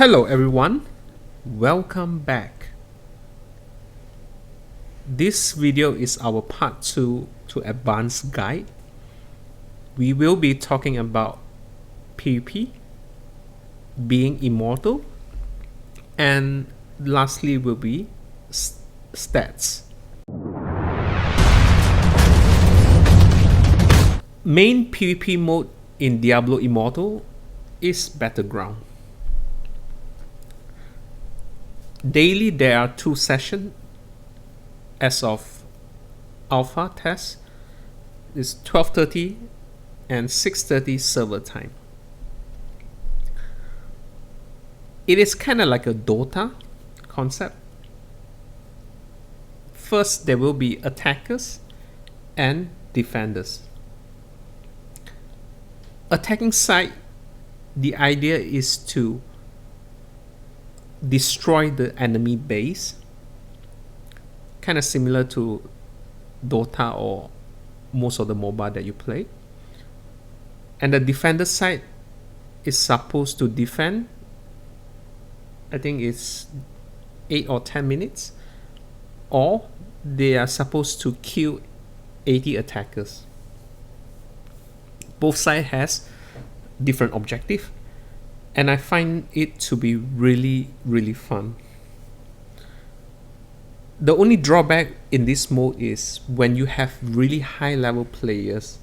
Hello everyone, welcome back. This video is our part 2 to advanced guide. We will be talking about PvP, being immortal, and lastly will be stats. Main PvP mode in Diablo Immortal is Battleground. Daily there are 2 sessions as of alpha test. It's 12:30 and 6:30 server time. It is kind of like a Dota concept. First there will be attackers and defenders. Attacking side, the idea is to destroy the enemy base, kind of similar to Dota or most of the MOBA that you play. And the defender side is supposed to defend, I think it's 8 or 10 minutes, or they are supposed to kill 80 attackers. Both sides has different objective, and I find it to be really fun. The only drawback in this mode is when you have really high level players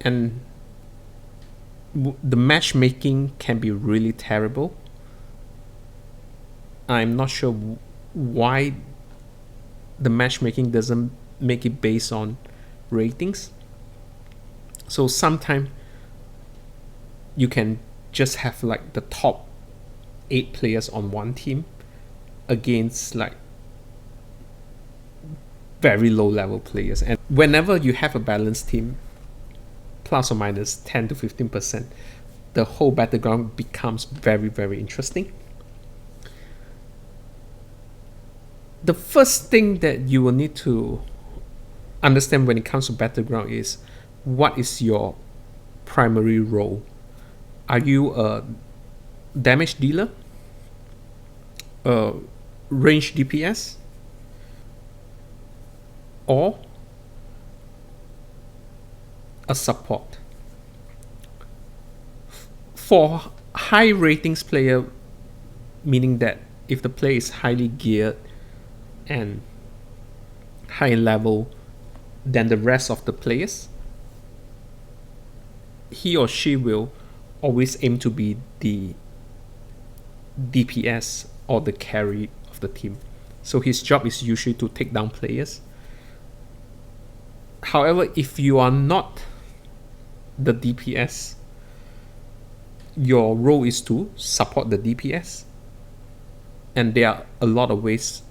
and the matchmaking can be really terrible. I'm not sure why the matchmaking doesn't make it based on ratings. So sometimes you can just have like the top 8 players on one team against like very low level players, and whenever you have a balanced team, plus or minus 10 to 15%, the whole battleground becomes very interesting. The first thing that you will need to understand when it comes to battleground is what is your primary role. Are you a damage dealer, a range DPS, or a support? For high ratings player, meaning that if the player is highly geared and high level than the rest of the players, he or she will always aim to be the DPS or the carry of the team. So his job is usually to take down players. However, if you are not the DPS, your role is to support the DPS, and there are a lot of ways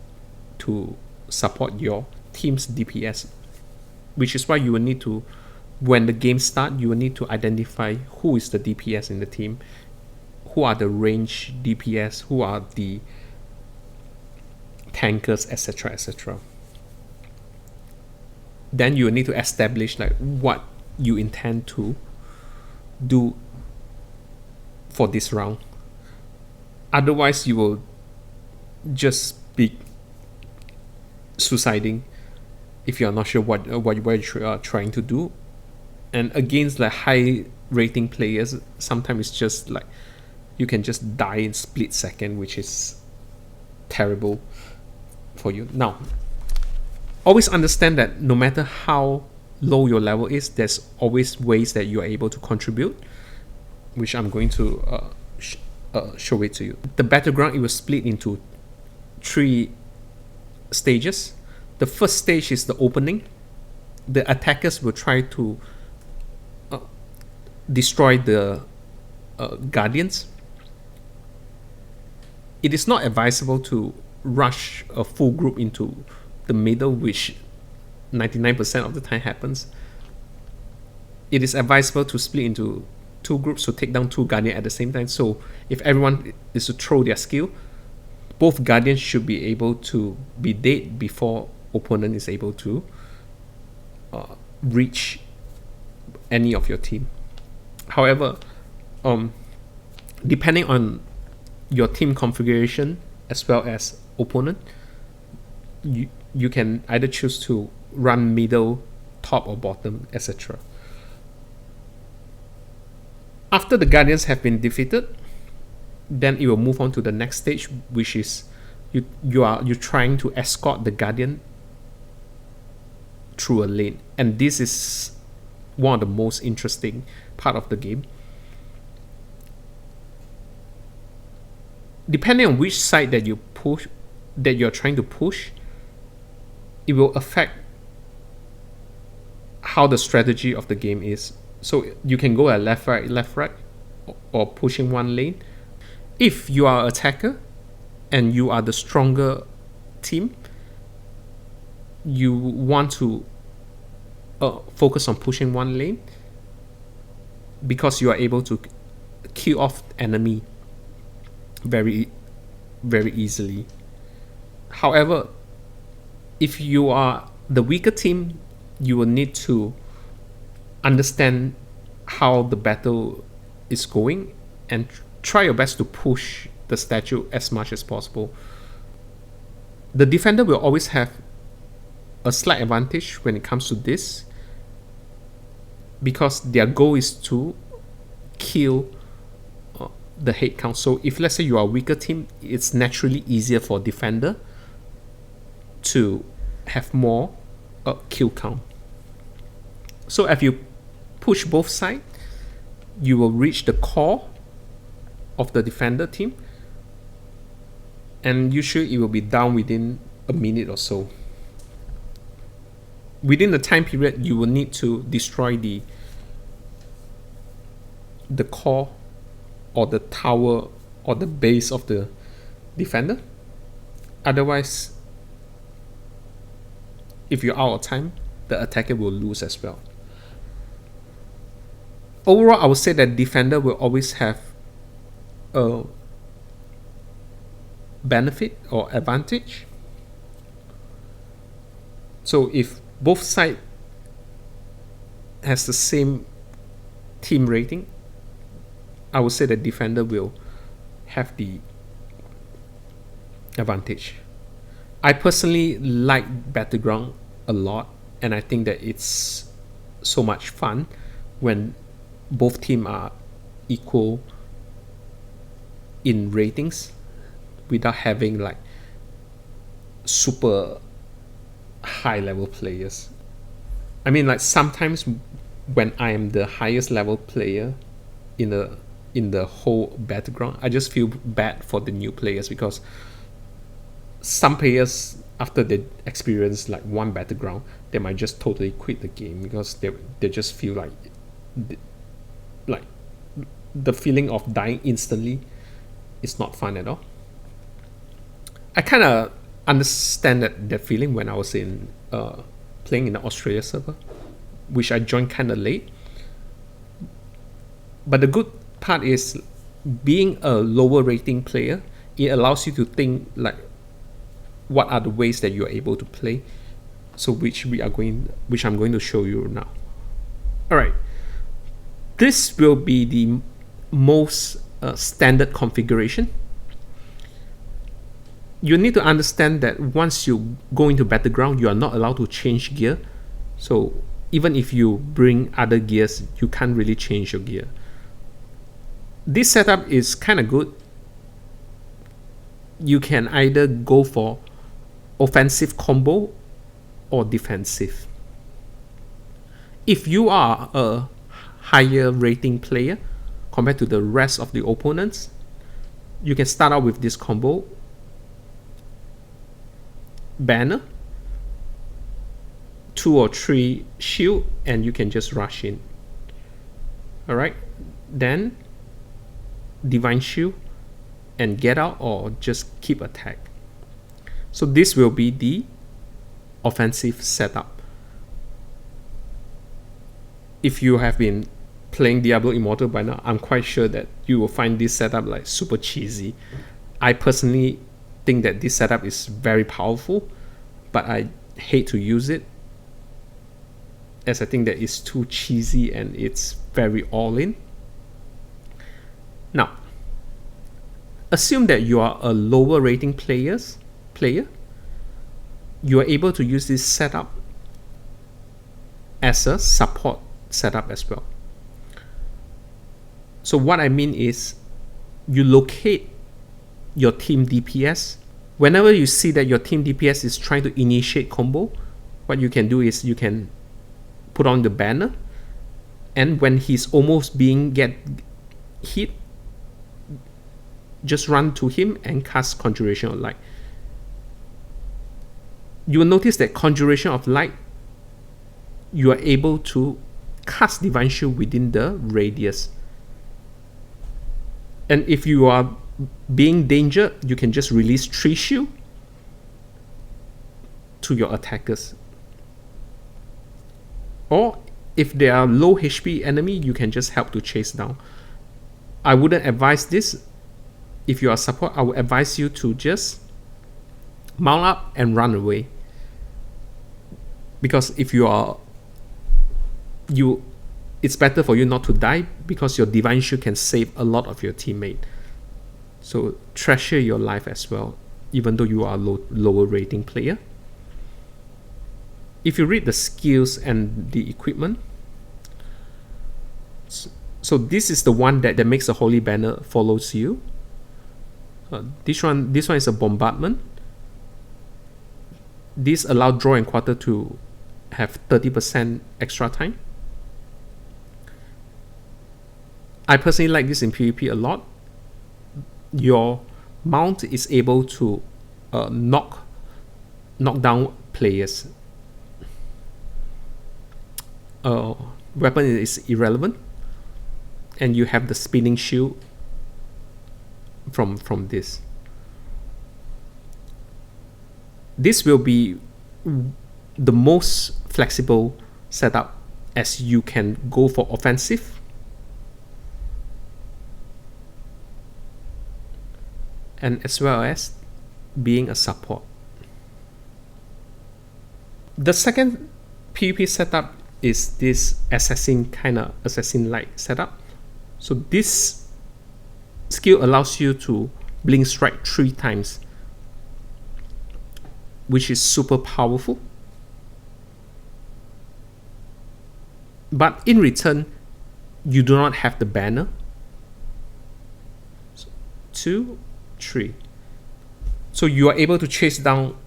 to support your team's DPS, which is why you will need to, when the game starts, you will need to identify who is the DPS in the team, who are the range DPS, who are the tankers, etc. Then you will need to establish like what you intend to do for this round. Otherwise you will just be suiciding if you are not sure what you are trying to do. And against like high rating players, sometimes it's just like you can just die in split second, which is terrible for you. Now, always understand that no matter how low your level is, there's always ways that you are able to contribute, which I'm going to show it to you. The battleground, it was split into 3 stages. The first stage is the opening. The attackers will try to destroy the guardians. It is not advisable to rush a full group into the middle, which 99% of the time happens. It is advisable to split into 2 groups to take down 2 guardians at the same time. So if everyone is to throw their skill, both guardians should be able to be dead before opponent is able to reach any of your team. However, Depending on your team configuration as well as opponent, you can either choose to run middle, top or bottom, etc. After the Guardians have been defeated, then it will move on to the next stage, which is you're trying to escort the Guardian through a lane, and this is one of the most interesting part of the game. Depending on which side that you're trying to push, it will affect how the strategy of the game is. So you can go a left right, or pushing one lane. If you are an attacker and you are the stronger team, you want to focus on pushing one lane because you are able to kill off enemy very, very easily. However, if you are the weaker team, you will need to understand how the battle is going and try your best to push the statue as much as possible. The defender will always have a slight advantage when it comes to this because their goal is to kill the head count. So if let's say you are a weaker team, it's naturally easier for defender to have more kill count. So if you push both sides, you will reach the core of the defender team, and usually it will be down within a minute or so. Within the time period, you will need to destroy the core or the tower or the base of the defender. Otherwise, if you're out of time, the attacker will lose as well. Overall, I would say that defender will always have a benefit or advantage. So if both sides has the same team rating, I would say that defender will have the advantage. I personally like Battleground a lot, and I think that it's so much fun when both teams are equal in ratings without having like super high level players. I mean, like sometimes when I am the highest level player in the whole Battleground, I just feel bad for the new players because some players, after they experience like one Battleground, they might just totally quit the game because they just feel like the feeling of dying instantly is not fun at all. I kind of understand that feeling when I was in playing in the Australia server, which I joined kind of late. But the good part is being a lower rating player, it allows you to think like what are the ways that you're able to play. So which I'm going to show you now. All right, this will be the most standard configuration. You need to understand that once you go into Battleground, you are not allowed to change gear. So even if you bring other gears, you can't really change your gear. This setup is kind of good. You can either go for offensive combo or defensive. If you are a higher rating player compared to the rest of the opponents, you can start out with this combo: banner, 2 or 3 shield, and you can just rush in. Alright, then divine shield and get out, or just keep attack. So this will be the offensive setup. If you have been playing Diablo Immortal by now, I'm quite sure that you will find this setup like super cheesy. I personally think that this setup is very powerful, but I hate to use it as I think that it's too cheesy and it's very all in. Now, assume that you are a lower rating player, you are able to use this setup as a support setup as well. So what I mean is, you locate your team DPS. Whenever you see that your team DPS is trying to initiate combo, what you can do is you can put on the banner, and when he's almost being get hit, just run to him and cast Conjuration of Light. You will notice that Conjuration of Light, you are able to cast Divine Shield within the radius. And if you are being danger, you can just release 3 shield to your attackers. Or if they are low HP enemy, you can just help to chase down. I wouldn't advise this. If you are support, I would advise you to just mount up and run away. Because if you are it's better for you not to die, because your Divine Shield can save a lot of your teammate. So treasure your life as well, even though you are a lower rating player. If you read the skills and the equipment, so this is the one that makes the Holy Banner follows you. This one is a bombardment. This allows draw and quarter to have 30% extra time. I personally like this in PvP a lot. Your mount is able to knock down players. Weapon is irrelevant, and you have the spinning shield from this. This will be the most flexible setup, as you can go for offensive and as well as being a support. The second PvP setup is this assassin-like setup. So this skill allows you to blink strike 3 times, which is super powerful. But in return, you do not have the banner. 2, 3. So you are able to chase down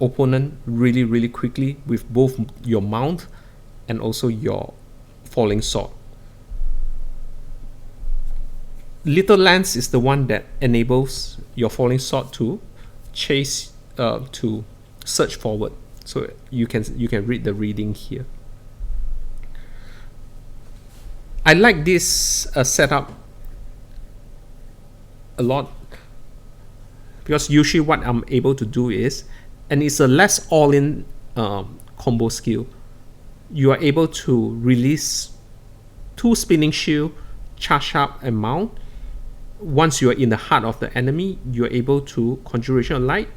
opponent really quickly with both your mount and also your falling sword. Little Lance is the one that enables your falling sword to chase, to surge forward. So you can read the reading here. I like this setup a lot, because usually what I'm able to do is, and it's a less all-in combo skill, you are able to release 2 spinning shield, charge up and mount. Once you are in the heart of the enemy, you are able to Conjuration of Light,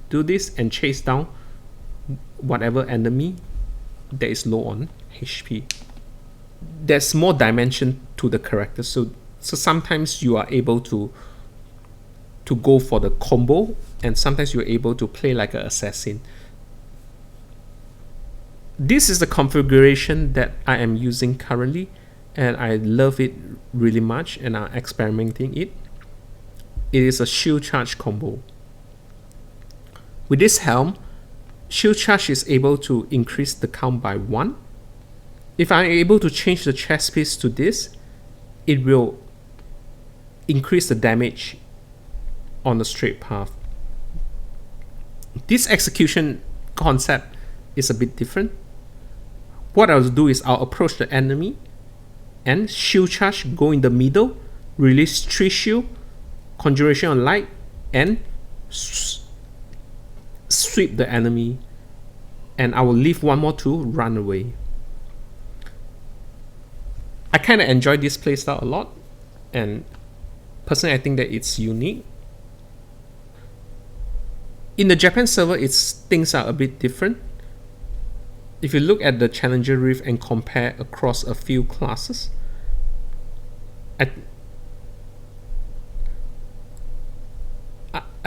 do this and chase down whatever enemy that is low on HP. There's more dimension to the character, so sometimes you are able to go for the combo, and sometimes you're able to play like an assassin. This is the configuration that I am using currently, and I love it really much, and I'm experimenting it. It is a shield charge combo. With this helm, shield charge is able to increase the count by 1. If I'm able to change the chest piece to this, it will increase the damage on the straight path. This execution concept is a bit different. What I'll do is I'll approach the enemy and shield charge, go in the middle, release 3 shield, Conjuration of Light, and sweep the enemy, and I will leave 1 more to run away. I kind of enjoy this playstyle a lot, and personally I think that it's unique. In the Japan server, things are a bit different. If you look at the Challenger Rift and compare across a few classes,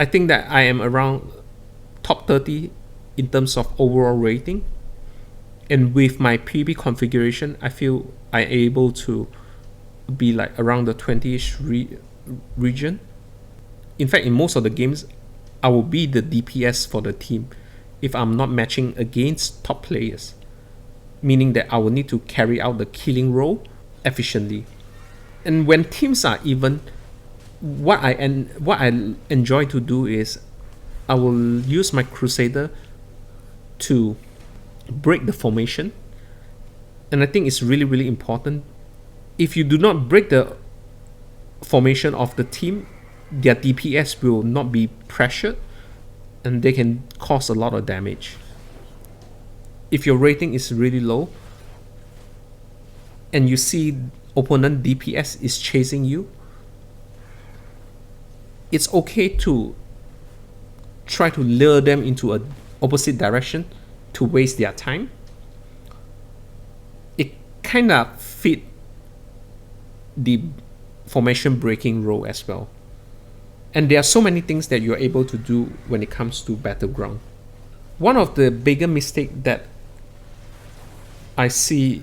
I think that I am around top 30 in terms of overall rating. And with my PvP configuration, I feel I'm able to be like around the 20-ish region. In fact, in most of the games, I will be the DPS for the team if I'm not matching against top players, meaning that I will need to carry out the killing role efficiently. And when teams are even, what I enjoy to do is I will use my Crusader to break the formation. And I think it's really, really important. If you do not break the formation of the team, their DPS will not be pressured and they can cause a lot of damage. If your rating is really low and you see opponent DPS is chasing you, it's okay to try to lure them into an opposite direction to waste their time. It kind of fit the formation breaking role as well. And there are so many things that you're able to do when it comes to Battleground. One of the bigger mistakes that I see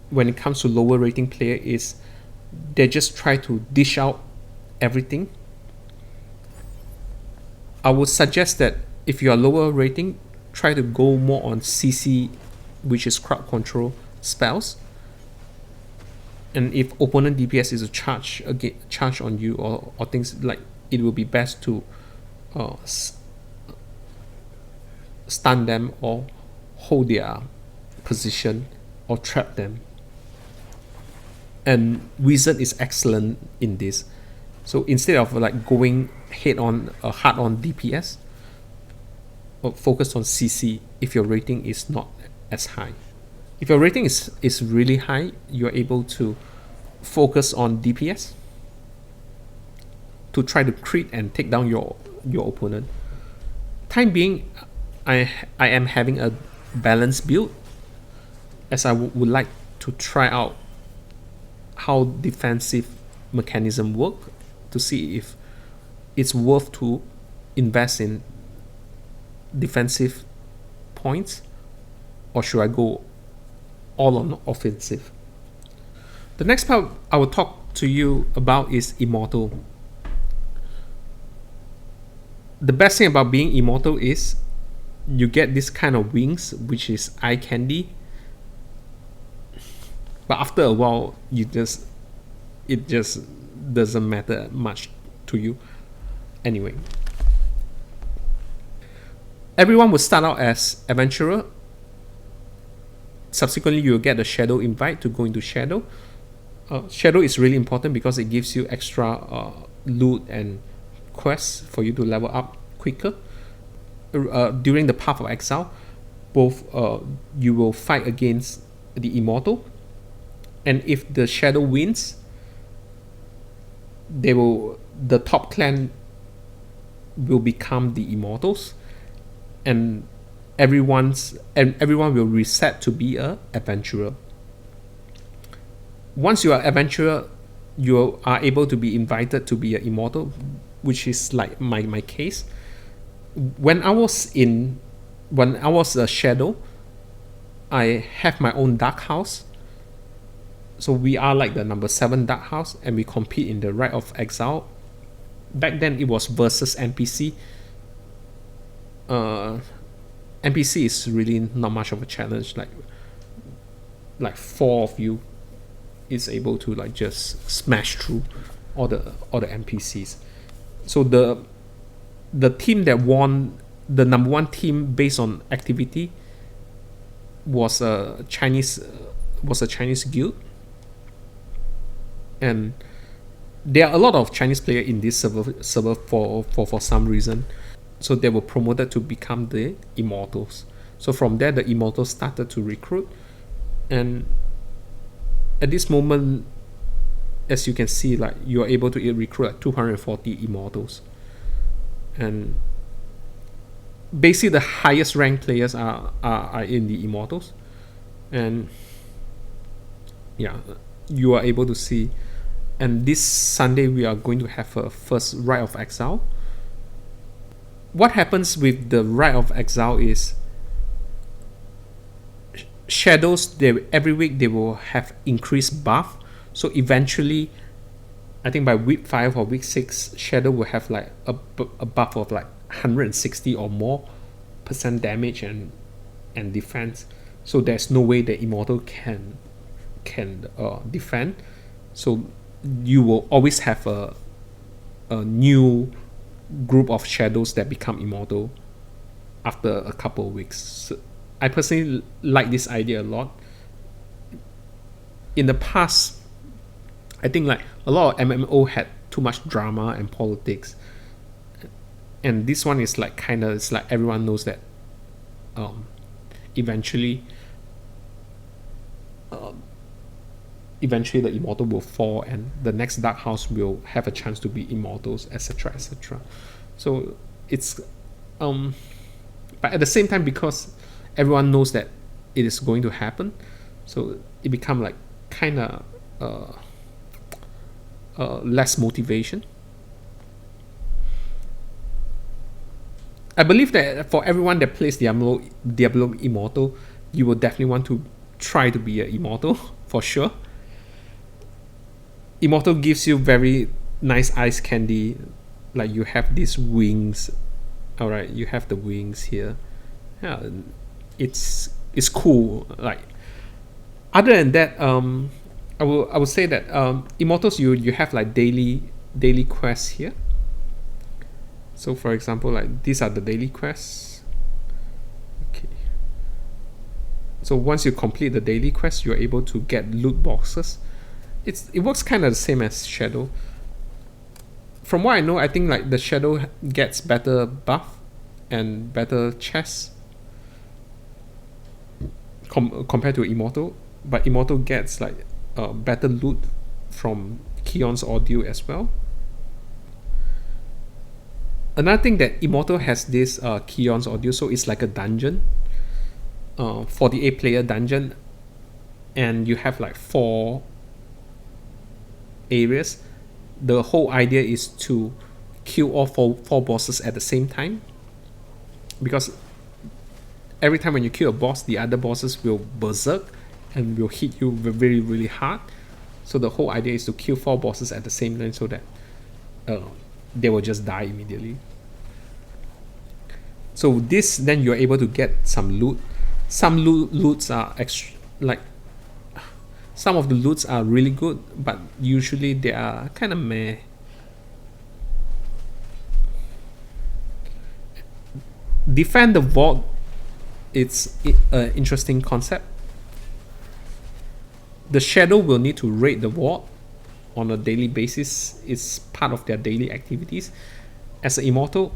when it comes to lower rating player is they just try to dish out everything. I would suggest that if you are lower rating, try to go more on CC, which is crowd control spells. And if opponent DPS is a charge on you or things like, it will be best to stun them or hold their position or trap them. And Wizard is excellent in this. So instead of like going hard on DPS, focus on CC if your rating is not as high. If your rating is really high, you're able to focus on DPS to try to crit and take down your opponent. Time being, I am having a balanced build, as I would like to try out how defensive mechanism work to see if it's worth to invest in defensive points or should I go all on offensive. The next part I will talk to you about is Immortal. The best thing about being Immortal is you get this kind of wings, which is eye candy. But after a while, it just doesn't matter much to you. Anyway, everyone will start out as adventurer. Subsequently, you will get a shadow invite to go into shadow. Shadow is really important because it gives you extra loot and quests for you to level up quicker. During the Path of Exile, both you will fight against the Immortal, and if the Shadow wins, the top clan will become the Immortals, and everyone will reset to be a adventurer. Once you are adventurer, you are able to be invited to be an Immortal, which is like my case. When I was a Shadow, I have my own dark house. So we are like the number 7 dark house, and we compete in the Rite of Exile. Back then it was versus NPC. NPC is really not much of a challenge. Like 4 of you is able to like just smash through all the NPCs. So the team that won, the number 1 team based on activity, was a Chinese guild, and there are a lot of Chinese players in this server for some reason. So they were promoted to become the Immortals. So from there, the Immortals started to recruit, and at this moment, as you can see, like you are able to recruit like 240 Immortals, and basically the highest ranked players are in the Immortals. And yeah, you are able to see. And this Sunday we are going to have a first Rite of Exile, what happens with the Rite of Exile is shadows, they every week they will have increased buff. So eventually, I think by week 5 or week 6, shadow will have like a buff of like 160 or more percent damage and defense. So there's no way the immortal can defend. So you will always have a new group of shadows that become immortal after a couple of weeks. So I personally like this idea a lot. In the past, I think like a lot of MMO had too much drama and politics, and this one is like kind of, it's like everyone knows that eventually eventually the immortal will fall and the next dark house will have a chance to be immortals, etc, etc. So it's but at the same time, because everyone knows that it is going to happen, so it become like kind of less motivation. I believe that for everyone that plays Diablo Immortal, you will definitely want to try to be an immortal for sure. Immortal gives you very nice ice candy, like you have these wings. All right, you have the wings here. Yeah, it's cool. Like other than that, I would say that immortals, you have like daily quests here. So for example, like these are the daily quests. Okay. So once you complete the daily quest, you're able to get loot boxes. It works kind of the same as Shadow. From what I know, I think like the Shadow gets better buff and better chests compared to Immortal, but Immortal gets like better loot from Keon's Audio as well. Another thing that Immortal has this Keon's Audio, so it's like a dungeon, 48 player dungeon, and you have like 4 areas. The whole idea is to kill all four bosses at the same time, because every time when you kill a boss, the other bosses will berserk and will hit you very, really hard. So the whole idea is to kill 4 bosses at the same time so that they will just die immediately. So this, then you're able to get some loot. Some loots are like some of the loots are really good, but usually they are kind of meh. Defend the vault, it's an interesting concept. The Shadow will need to raid the vault on a daily basis. It's part of their daily activities. As an Immortal,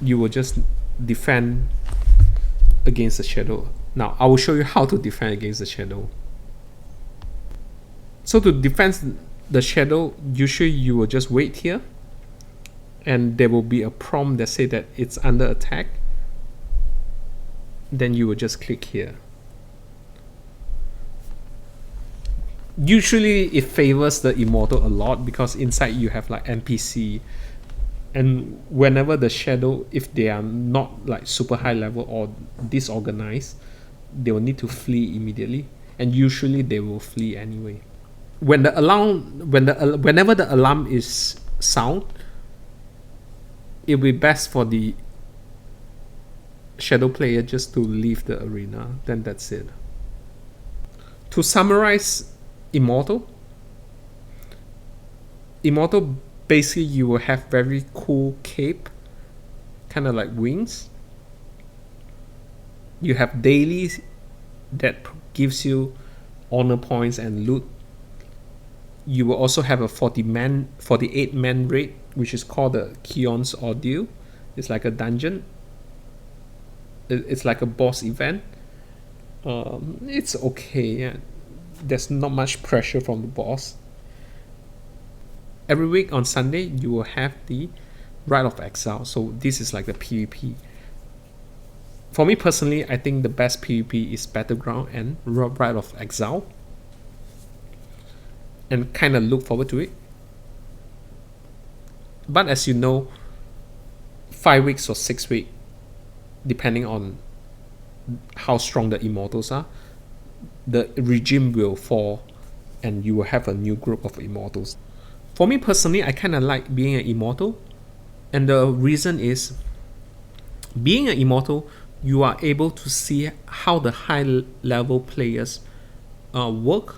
you will just defend against the Shadow. Now I will show you how to defend against the Shadow. So to defend the Shadow, usually you will just wait here, and there will be a prompt that say that it's under attack. Then you will just click here. Usually it favors the Immortal a lot because inside you have like NPC, and whenever the Shadow, if they are not like super high level or disorganized, they will need to flee immediately, and usually they will flee anyway. When the alarm, whenever the alarm is sound, it will be best for the Shadow player just to leave the arena. Then that's it. To summarize Immortal, basically you will have very cool cape, kind of like wings. You have dailies that gives you honor points and loot. You will also have a 48 man raid, which is called the Keon's Audio. It's like a dungeon. It's like a boss event. It's okay. Yeah. There's not much pressure from the boss. Every week on Sunday, you will have the Rite of Exile. So this is like the PvP. For me personally, I think the best PvP is Battleground and Rite of Exile, and kind of look forward to it. But as you know, 5 weeks or 6 weeks, depending on how strong the immortals are, the regime will fall and you will have a new group of immortals. For me personally, I kind of like being an immortal, and the reason is, being an immortal, you are able to see how the high level players work,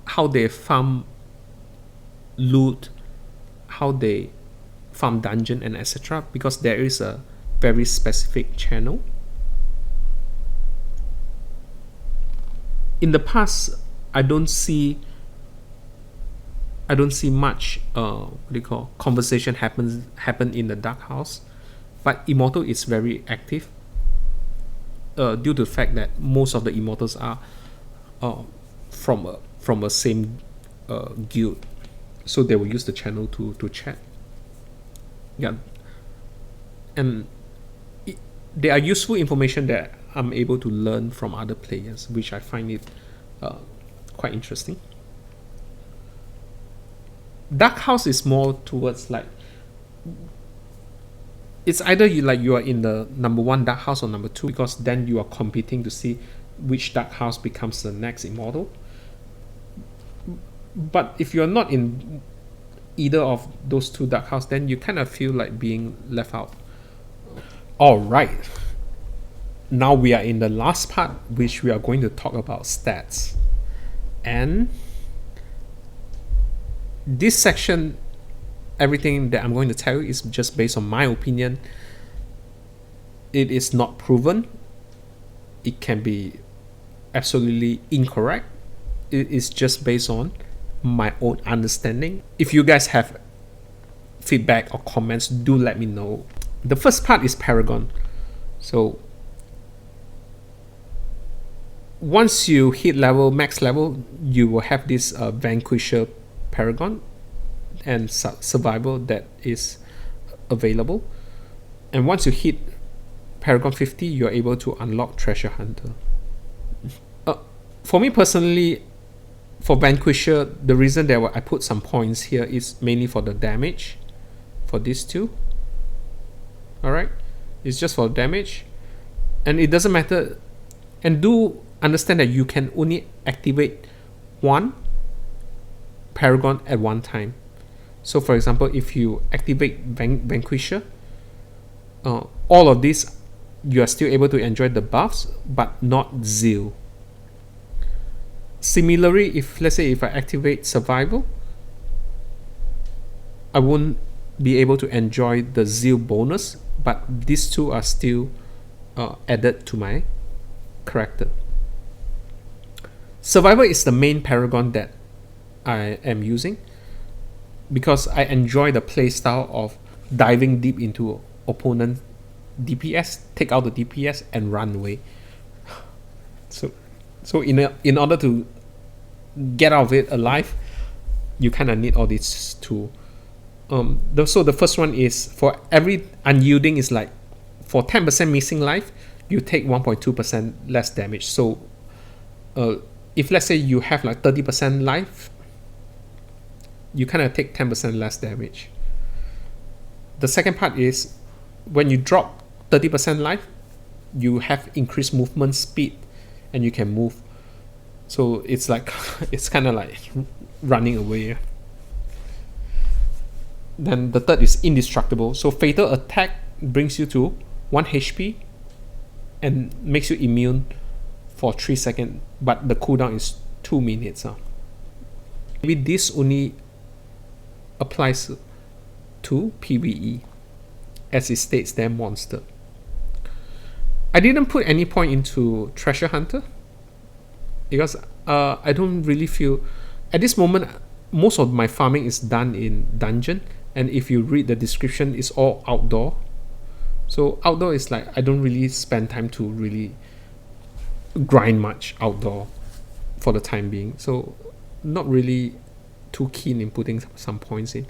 how they farm loot, how they farm dungeon and etc. Because there is a very specific channel. In the past, I don't see much conversation happen in the Dark House, but Immortal is very active due to the fact that most of the Immortals are from a same guild, so they will use the channel to chat. Yeah, and there are useful information that I'm able to learn from other players, which I find it quite interesting. Dark House is more towards like, it's either you are in the number 1 Dark House or number 2, because then you are competing to see which Dark House becomes the next immortal. But if you're not in either of those 2 Dark House, then you kind of feel like being left out. Alright, now we are in the last part, which we are going to talk about stats. And this section, everything that I'm going to tell you is just based on my opinion. It is not proven. It can be absolutely incorrect. It is just based on my own understanding. If you guys have feedback or comments, do let me know. The first part is Paragon. So once you hit max level, you will have this Vanquisher Paragon and survival that is available. And once you hit Paragon 50, you're able to unlock Treasure Hunter. For me personally, for Vanquisher, the reason that I put some points here is mainly for the damage for these 2. Alright, it's just for damage, and it doesn't matter. And do understand that you can only activate 1 Paragon at one time. So for example, if you activate Vanquisher, all of these, you are still able to enjoy the buffs, but not Zeal. Similarly, let's say if I activate Survival, I won't be able to enjoy the Zeal bonus, but these 2 are still added to my character. Survival is the main Paragon that I am using, because I enjoy the playstyle of diving deep into opponent DPS, take out the DPS and run away. So in order to get out of it alive, you kind of need all these 2. So the first one is, for every unyielding, is like, for 10% missing life, you take 1.2% less damage. So if let's say you have like 30% life, you kind of take 10% less damage. The second part is, when you drop 30% life, you have increased movement speed and you can move. So it's like it's kind of like running away. Then the third is indestructible. So fatal attack brings you to 1 HP and makes you immune for 3 seconds, but the cooldown is 2 minutes. Maybe this only applies to PvE, as it states their monster. I didn't put any point into Treasure Hunter because I don't really feel, at this moment, most of my farming is done in dungeon, and if you read the description, it's all outdoor. So outdoor is like, I don't really spend time to really grind much outdoor for the time being. So not really too keen in putting some points in,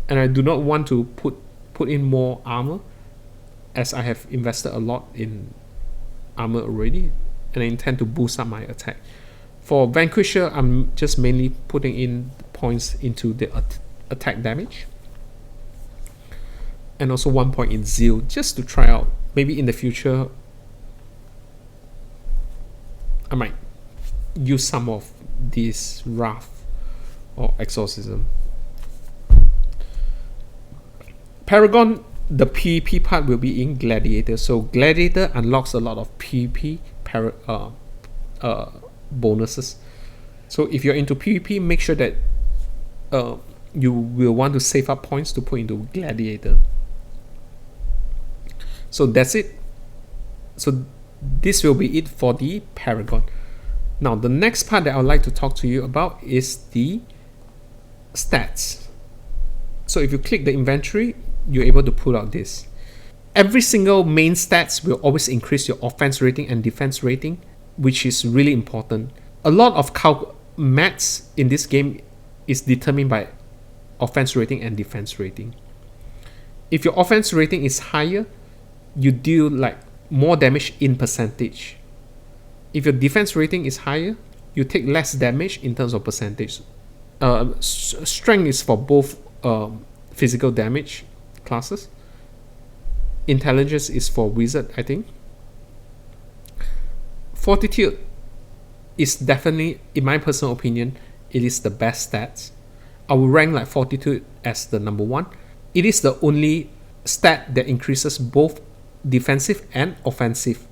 and I do not want to put in more armor, as I have invested a lot in armor already, and I intend to boost up my attack. For Vanquisher, I'm just mainly putting in points into the attack damage. and also 1 point in zeal, just to try out. Maybe in the future I might use some of this wrath or exorcism. Paragon, the PvP part will be in Gladiator. So Gladiator unlocks a lot of PvP bonuses. So if you're into PvP, make sure that you will want to save up points to put into Gladiator. So that's it. So this will be it for the Paragon. Now the next part that I would like to talk to you about is the stats. So if you click the inventory, you're able to pull out this. Every single main stats will always increase your offense rating and defense rating, which is really important. A lot of maths in this game is determined by offense rating and defense rating. If your offense rating is higher, you deal like more damage in percentage. If your defense rating is higher, you take less damage in terms of percentage. Strength is for both physical damage classes. Intelligence is for wizard, I think. Fortitude is definitely, in my personal opinion, it is the best stats. I will rank like Fortitude as the number one. It is the only stat that increases both defensive and offensive.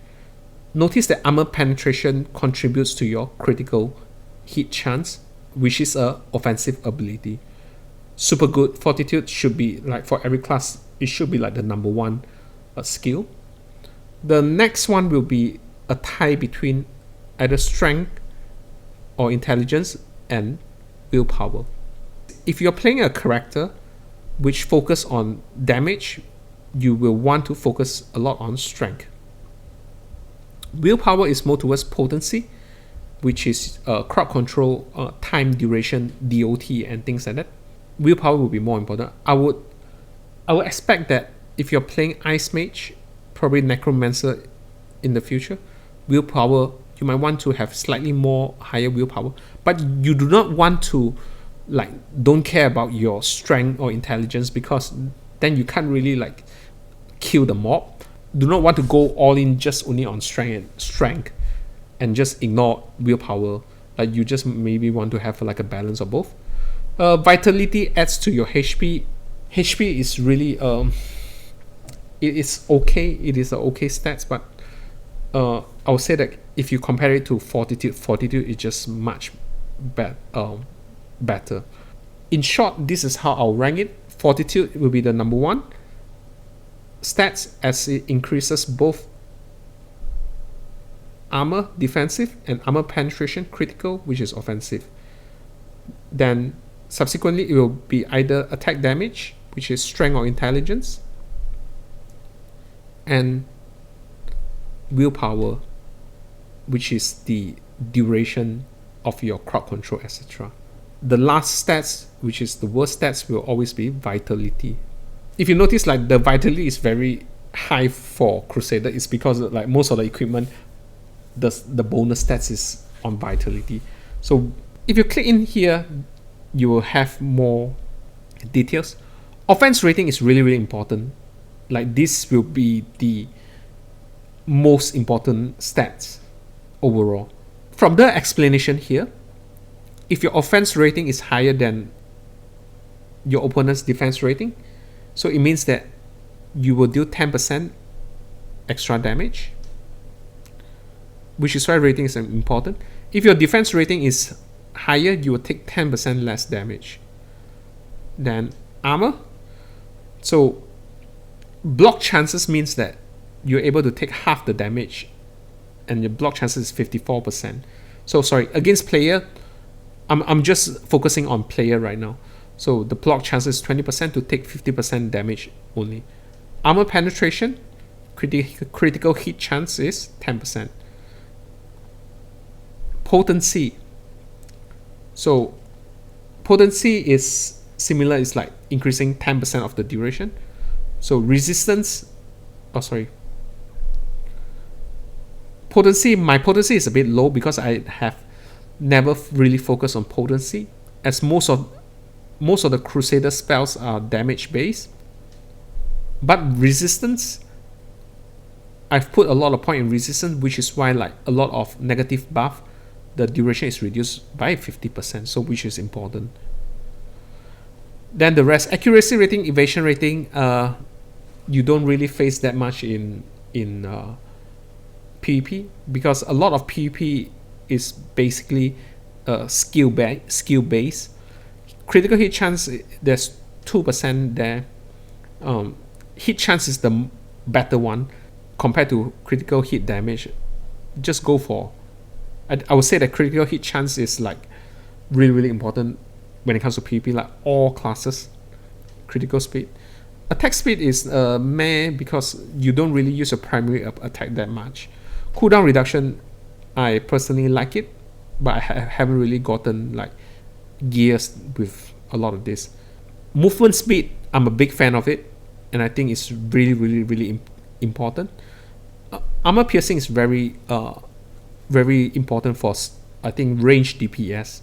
Notice that armor penetration contributes to your critical hit chance, which is a offensive ability. Super good. Fortitude should be like, for every class, it should be like the number one skill. The next one will be a tie between either strength or intelligence and willpower. If you're playing a character which focus on damage, you will want to focus a lot on strength. Willpower is more towards potency, which is crowd control, time duration, DOT, and things like that. Willpower will be more important. I would expect that if you're playing Ice Mage, probably Necromancer in the future, willpower, you might want to have slightly more higher willpower, but you do not want to like don't care about your strength or intelligence, because then you can't really like kill the mob. Do not want to go all in just only on strength and just ignore willpower. Like you just maybe want to have like a balance of both. Vitality adds to your HP. HP is really it is okay. It is a okay stats, but I would say that if you compare it to Fortitude is just much better. In short, this is how I'll rank it. Fortitude will be the number one stats, as it increases both armor defensive and armor penetration critical, which is offensive. Then subsequently it will be either attack damage, which is strength or intelligence, and willpower, which is the duration of your crowd control, etc. The last stats, which is the worst stats, will always be vitality. If you notice, like the vitality is very high for Crusader, it's because like most of the equipment, the bonus stats is on vitality. So if you click in here, you will have more details. Offense rating is really, really important. Like this will be the most important stats overall. From the explanation here, if your offense rating is higher than your opponent's defense rating, so it means that you will deal 10% extra damage, which is why rating is important. If your defense rating is higher, you will take 10% less damage. Then armor. So block chances means that you're able to take half the damage, and your block chances is 54%. So sorry, against player, I'm just focusing on player right now. So the block chances is 20% to take 50% damage only. Armor penetration, critical hit chance is 10%. Potency. So potency is similar, it's like increasing 10% of the duration. So resistance, potency, my potency is a bit low because I have never really focused on potency, as most of the Crusader spells are damage based. But resistance, I've put a lot of point in resistance, which is why like a lot of negative buff, the duration is reduced by 50%, so which is important. Then the rest, accuracy rating, evasion rating, you don't really face that much in PvP, because a lot of PvP is basically skill based. Critical hit chance, there's 2% there. Hit chance is the better one compared to critical hit damage. Just go for, I would say that critical hit chance is like really important when it comes to PvP, like all classes. Critical speed, attack speed is meh, because you don't really use a primary attack that much. Cooldown reduction, I personally like it, but I haven't really gotten like gears with a lot of this. Movement speed, I'm a big fan of it, and I think it's really important. Armor piercing is very important for, I think, range DPS.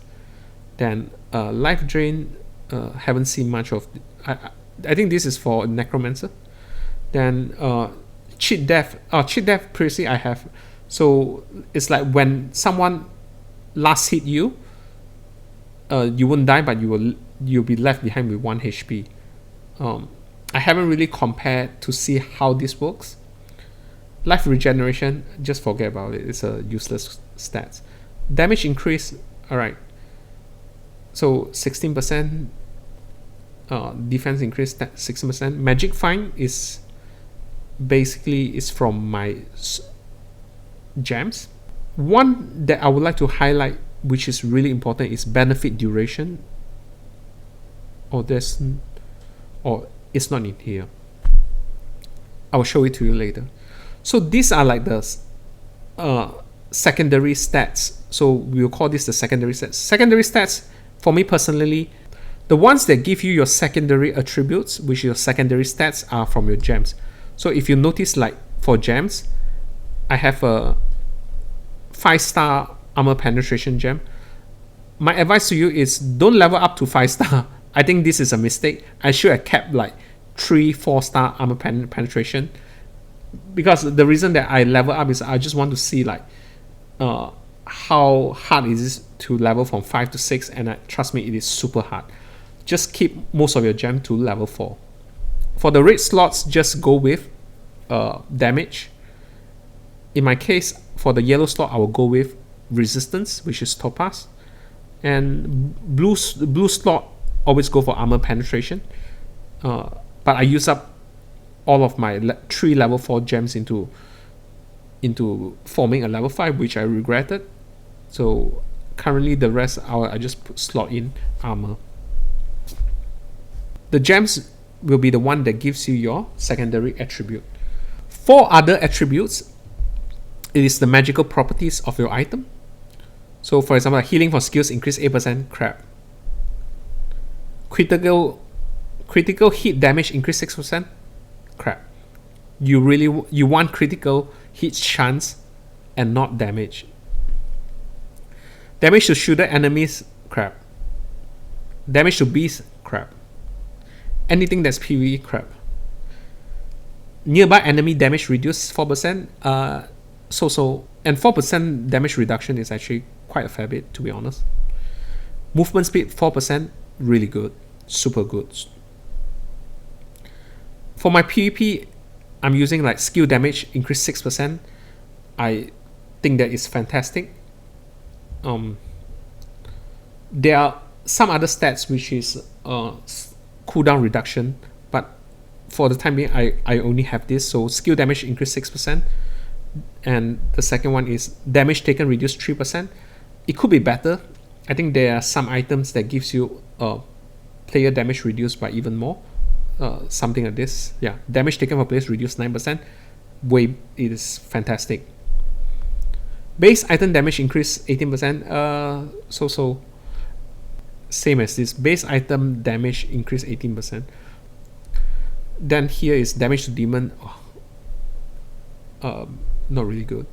Then life drain, haven't seen much of. I think this is for necromancer. Then cheat death. Cheat death previously I have. So it's like when someone last hit you, you won't die, but you'll be left behind with 1 HP. I haven't really compared to see how this works. Life regeneration, just forget about it. It's a useless stats. Damage increase, alright. So 16%. Defense increase 16%. Magic find is basically from my gems. One that I would like to highlight, which is really important, is benefit duration. It's not in here. I will show it to you later. So these are like the secondary stats. So we'll call this the secondary stats. Secondary stats, for me personally, the ones that give you your secondary attributes, which your secondary stats, are from your gems. So if you notice, like for gems, I have a 5-star armor penetration gem. My advice to you is don't level up to 5-star. I think this is a mistake. I should have kept like 3-4-star armor penetration, because the reason that I level up is I just want to see like how hard is it to level from 5 to 6, and trust me, it is super hard. Just keep most of your gem to level 4. For the red slots, just go with damage. In my case, for the yellow slot, I will go with resistance, which is topaz. And blue slot, always go for armor penetration. But I use up all of my 3 level 4 gems into forming a level 5, which I regretted. So currently the rest I just slot in armor. The gems will be the one that gives you your secondary attribute. For other attributes, it is the magical properties of your item. So for example, healing for skills increase 8%, crap. Critical hit damage increase 6%, crap. You want critical hit chance and not damage. Damage to shooter enemies, crap. Damage to beasts, crap. Anything that's PvE, crap. Nearby enemy damage reduced 4%, so. And 4% damage reduction is actually quite a fair bit, to be honest. Movement speed 4%, really good, super good. For my PvP, I'm using like skill damage increase 6%. I think that is fantastic. There are some other stats which is cooldown reduction, but for the time being, I only have this. So skill damage increase 6%, and the second one is damage taken reduced 3%. It could be better. I think there are some items that gives you player damage reduced by even more. Something like this. Yeah, damage taken for players reduced 9%. It is fantastic. Base item damage increase 18%. So same as this. Base item damage increase 18%. Then here is damage to demon. Not really good.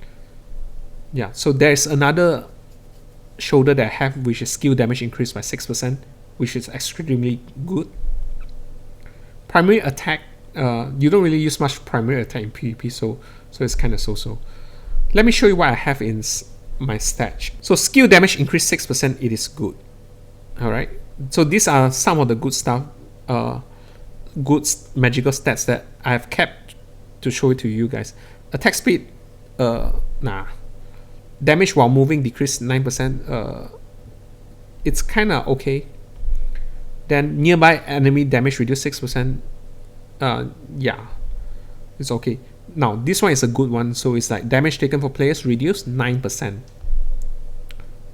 Yeah, so there's another shoulder that I have, which is skill damage increased by 6%, which is extremely good. Primary attack You don't really use much primary attack in PvP, so it's kind of so-so. Let me show you what I have in my stats. So skill damage increase 6%, it is good. Alright, so these are some of the good stuff, good magical stats that I have kept to show it to you guys. Attack speed, nah. Damage while moving decreased 9%, it's kind of okay. Then nearby enemy damage reduced 6%, yeah, it's okay. Now this one is a good one, so it's like damage taken for players reduced 9%.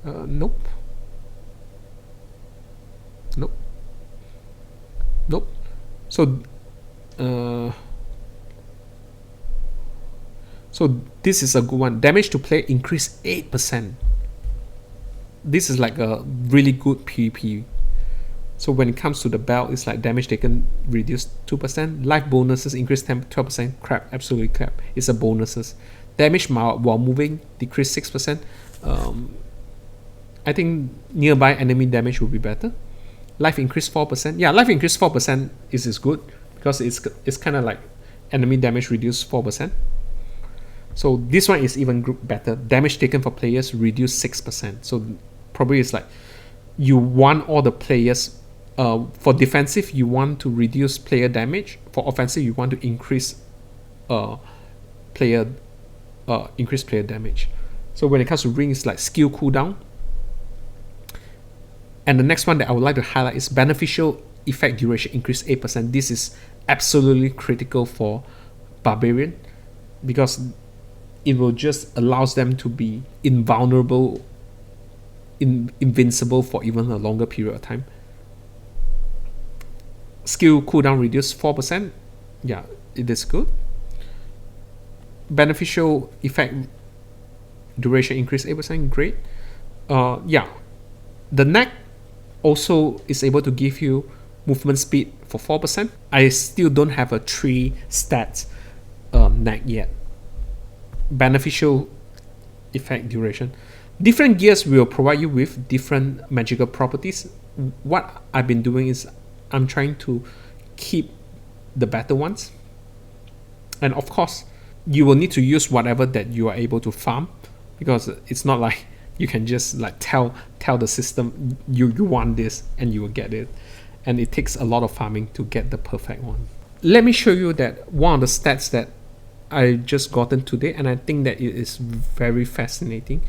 Nope. So this is a good one. Damage to player increased 8%. This is like a really good PvP. So when it comes to the belt, it's like damage taken reduced 2%. Life bonuses increased 12%. Crap, absolutely crap. It's a bonuses. Damage while moving decreased 6%. I think nearby enemy damage would be better. Life increased 4%. Yeah, life increased 4% is good because it's kind of like enemy damage reduced 4%. So this one is even better. Damage taken for players reduced 6%. So probably it's like you want all the players. For defensive, you want to reduce player damage. For offensive, you want to increase player damage. So when it comes to ring, it's like skill cooldown. And the next one that I would like to highlight is beneficial effect duration increase 8%. This is absolutely critical for Barbarian because it will just allows them to be invulnerable, invincible for even a longer period of time. Skill cooldown reduced 4%. Yeah, it is good. Beneficial effect duration increase 8%. Great. Yeah, the neck also is able to give you movement speed for 4%. I still don't have a 3 stats neck yet. Beneficial effect duration. Different gears will provide you with different magical properties. What I've been doing is I'm trying to keep the better ones. And of course, you will need to use whatever that you are able to farm because it's not like you can just like tell the system you want this and you will get it. And it takes a lot of farming to get the perfect one. Let me show you that one of the stats that I just gotten today, and I think that it is very fascinating,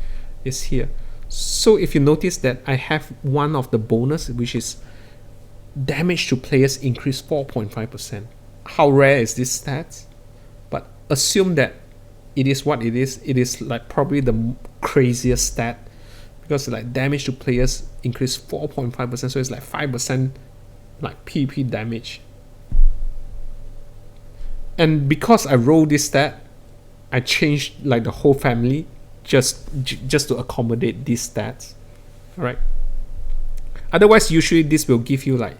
is here. So if you notice that I have one of the bonus, which is damage to players increase 4.5%. How rare is this stat? But assume that it is what it is. It is like probably the craziest stat because like damage to players increase 4.5%, so it's like 5% like PvP damage. And because I rolled this stat, I changed like the whole family just to accommodate these stats. Alright. Otherwise, usually this will give you like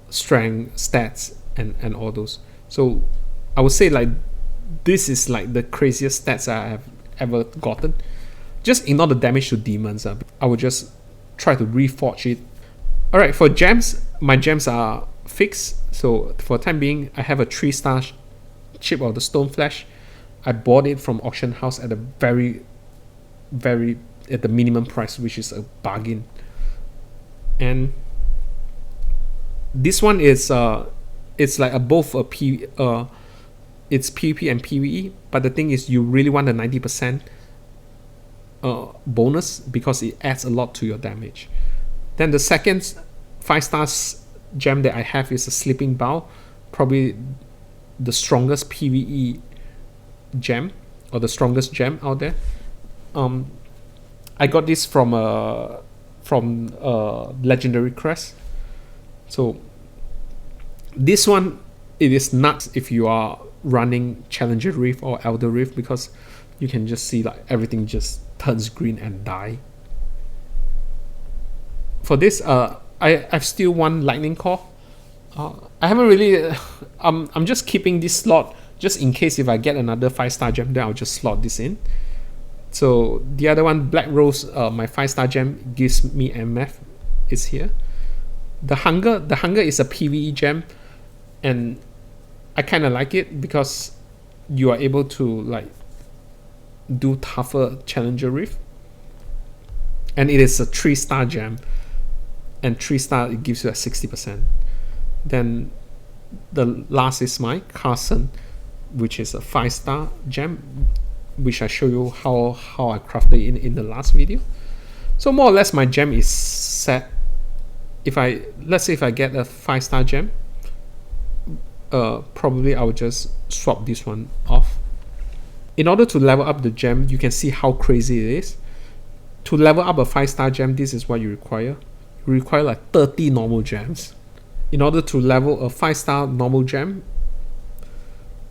strength stats and all those. So I would say like this is like the craziest stats I have ever gotten. Just ignore the damage to demons. I will just try to reforge it. Alright, for gems, my gems are fixed. So for the time being, I have a 3-star chip of the stone flesh. I bought it from auction house at a very at the minimum price, which is a bargain. And this one is it's like both a it's PvP and PvE, but the thing is you really want the 90% bonus because it adds a lot to your damage. Then the second 5-star gem that I have is a sleeping bow, probably the strongest PvE gem or the strongest gem out there. I got this from Legendary Crest. So this one, it is nuts if you are running Challenger Rift or Elder Rift because you can just see like everything just turns green and die. For this, I've still one Lightning Core. I haven't really. I'm just keeping this slot just in case if I get another 5-star gem, then I'll just slot this in. So the other one, Black Rose, my 5-star gem gives me MF. It's here. The Hunger is a PvE gem, and I kind of like it because you are able to like do tougher challenger rift, and it is a 3-star gem, and 3-star it gives you a 60%. Then the last is my Carson, which is a 5-star gem, which I show you how I crafted it in the last video. So more or less my gem is set. Let's say if I get a 5-star gem, probably I will just swap this one off. In order to level up the gem, you can see how crazy it is. To level up a 5-star gem, this is what you require. You require like 30 normal gems. In order to level a 5-star normal gem,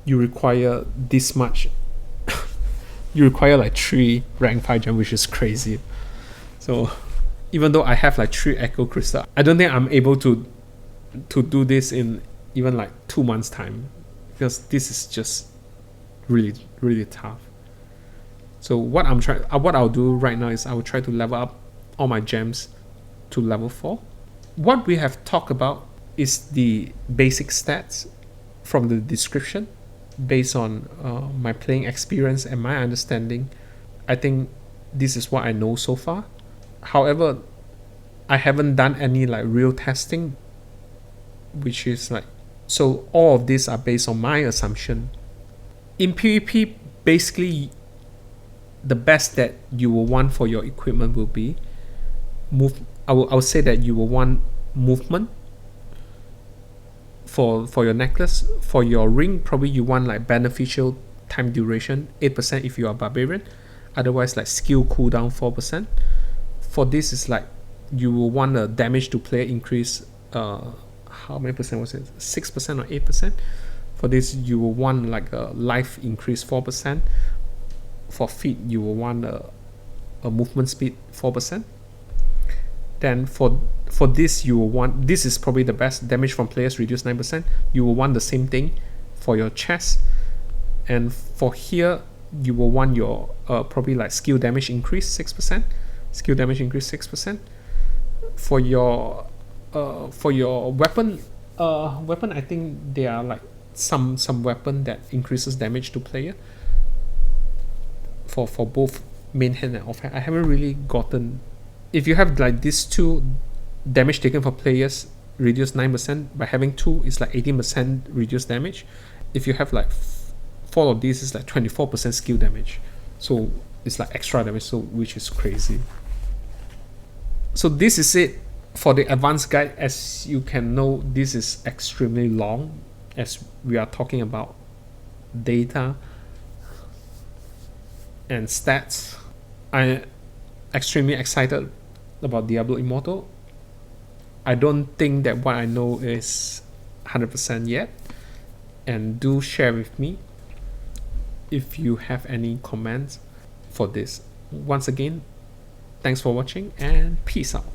you require this much. You require like 3 rank 5 gems, which is crazy. So even though I have like 3 Echo Crystal, I don't think I'm able to do this in even like 2 months time, because this is just really, really tough. So what I'll do right now is I will try to level up all my gems to level 4. What we have talked about is the basic stats from the description based on my playing experience and my understanding. I think this is what I know so far. However, I haven't done any like real testing, which is like, so all of these are based on my assumption. In PvP, basically the best that you will want for your equipment will be I will say that you will want movement for your necklace. For your ring, probably you want like beneficial time duration 8% if you are barbarian, otherwise like skill cooldown 4%. For this is like you will want a damage to player increase, how many percent was it, 6% or 8%. For this you will want like a life increase 4%. For feet you will want a movement speed 4%. Then for this you will want, this is probably the best, damage from players reduce 9%. You will want the same thing for your chest. And for here you will want your probably like skill damage increase 6%. Skill damage increase 6%. For your weapon, I think there are like some weapon that increases damage to player for both main hand and offhand. I haven't really gotten. If you have like these two, damage taken for players reduce 9%. By having 2, it's like 18% reduced damage. If you have like 4 of these, it's like 24% skill damage. So it's like extra damage, so which is crazy. So this is it for the advanced guide. As you can know, this is extremely long, as we are talking about data and stats. I'm extremely excited about Diablo Immortal. I don't think that what I know is 100% yet, and do share with me if you have any comments for this. Once again, thanks for watching and peace out.